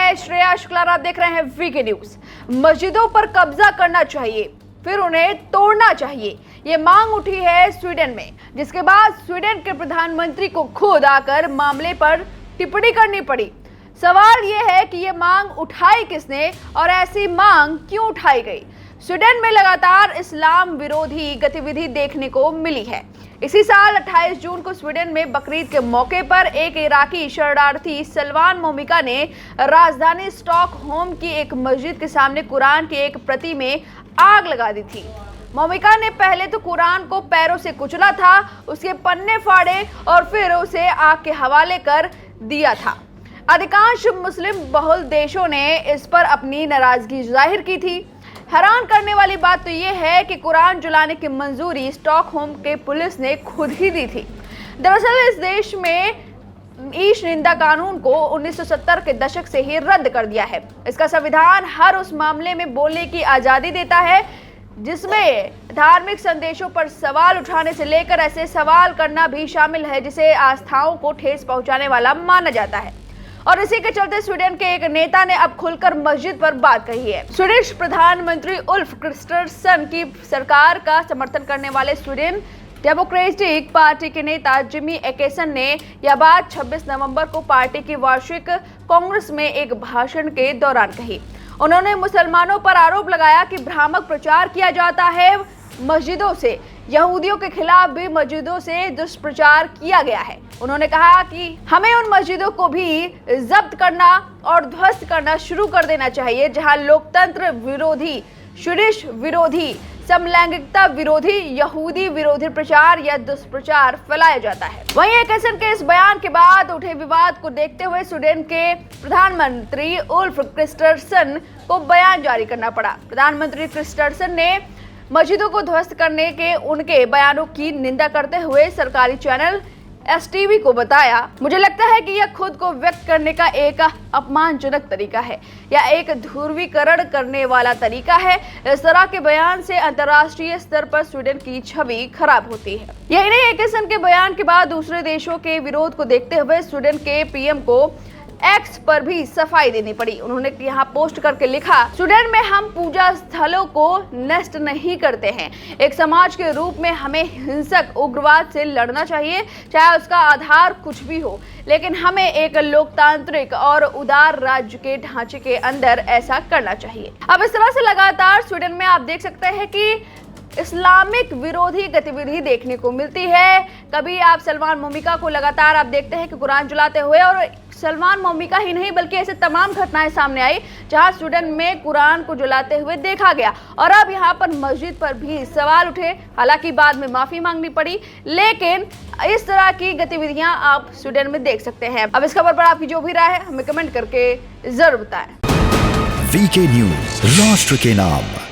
मैं श्रेया शुक्ला, आप देख रहे हैं वीके न्यूज। मस्जिदों पर कब्जा करना चाहिए, फिर उन्हें तोड़ना चाहिए, ये मांग उठी है स्वीडन में, जिसके बाद स्वीडन के प्रधानमंत्री को खुद आकर मामले पर टिप्पणी करनी पड़ी। सवाल ये है कि ये मांग उठाई किसने और ऐसी मांग क्यों उठाई गई। स्वीडन में लगातार इस्लाम विरोधी गतिविधि देखने को मिली है। इसी साल 28 जून को स्वीडन में बकरीद के मौके पर एक इराकी शरणार्थी सलमान मोमिका ने राजधानी स्टॉकहोम की एक मस्जिद के सामने कुरान की एक प्रति में आग लगा दी थी। मोमिका ने पहले तो कुरान को पैरों से कुचला था, उसके पन्ने फाड़े और फिर उसे आग के हवाले कर दिया था। अधिकांश मुस्लिम बहुल देशों ने इस पर अपनी नाराजगी जाहिर की थी। हैरान करने वाली बात तो ये है कि कुरान जलाने की मंजूरी स्टॉकहोम के पुलिस ने खुद ही दी थी। दरअसल इस देश में ईश निंदा कानून को 1970 के दशक से ही रद्द कर दिया है। इसका संविधान हर उस मामले में बोलने की आजादी देता है जिसमें धार्मिक संदेशों पर सवाल उठाने से लेकर ऐसे सवाल करना भी शामिल है जिसे आस्थाओं को ठेस पहुंचाने वाला माना जाता है। और इसी के चलते स्वीडन के एक नेता ने अब खुलकर मस्जिद पर बात कही है। स्वीडिश प्रधानमंत्री उल्फ क्रिस्टरसन की सरकार का समर्थन करने वाले स्वीडन डेमोक्रेटिक पार्टी के नेता जिमी एकेसन ने यह बात 26 नवंबर को पार्टी की वार्षिक कांग्रेस में एक भाषण के दौरान कही। उन्होंने मुसलमानों पर आरोप लगाया कि भ्रामक प्रचार किया जाता है। मस्जिदों से यहूदियों के खिलाफ भी मस्जिदों से दुष्प्रचार किया गया है। उन्होंने कहा कि हमें उन मस्जिदों को भी जब्त करना और ध्वस्त करना शुरू कर देना चाहिए जहां लोकतंत्र विरोधी, स्वीडिश विरोधी, समलैंगिकता विरोधी, यहूदी विरोधी प्रचार या दुष्प्रचार फैलाया जाता है। वहीं एकेसन के इस बयान के बाद उठे विवाद को देखते हुए स्वीडन के प्रधानमंत्री उल्फ क्रिस्टरसन को बयान जारी करना पड़ा। प्रधानमंत्री क्रिस्टरसन ने मस्जिदों को ध्वस्त करने के उनके बयानों की निंदा करते हुए सरकारी चैनल STV को बताया, मुझे लगता है कि यह खुद को व्यक्त करने का एक अपमानजनक तरीका है या एक ध्रुवीकरण करने वाला तरीका है। इस तरह के बयान से अंतर्राष्ट्रीय स्तर पर स्वीडन की छवि खराब होती है। यही नहीं, एकेसन के बयान के बाद दूसरे देशों के विरोध को देखते हुए स्वीडन के PM को एक्स पर भी सफाई देनी पड़ी। उन्होंने यहाँ पोस्ट करके लिखा, स्वीडन में हम पूजा स्थलों को नष्ट नहीं करते हैं। एक समाज के रूप में हमें हिंसक उग्रवाद से लड़ना चाहिए, चाहे उसका आधार कुछ भी हो, लेकिन हमें एक लोकतांत्रिक और उदार राज्य के ढांचे के अंदर ऐसा करना चाहिए। अब इस तरह से लगातार स्वीडन में आप देख सकते हैं कि इस्लामिक विरोधी गतिविधि देखने को मिलती है। कभी आप सलमान मोमिका को लगातार आप देखते हैं कि कुरान जलाते हुए, और सलमान मोमिका ही नहीं बल्कि ऐसे तमाम घटनाएं सामने आई जहां स्वीडन में कुरान को जलाते हुए देखा गया। और अब यहां पर मस्जिद पर भी सवाल उठे, हालांकि बाद में माफी मांगनी पड़ी, लेकिन इस तरह की गतिविधियां आप स्वीडन में देख सकते हैं। अब इस खबर पर आपकी जो भी राय है हमें कमेंट करके जरूर बताएं। वीके न्यूज, राष्ट्र के नाम।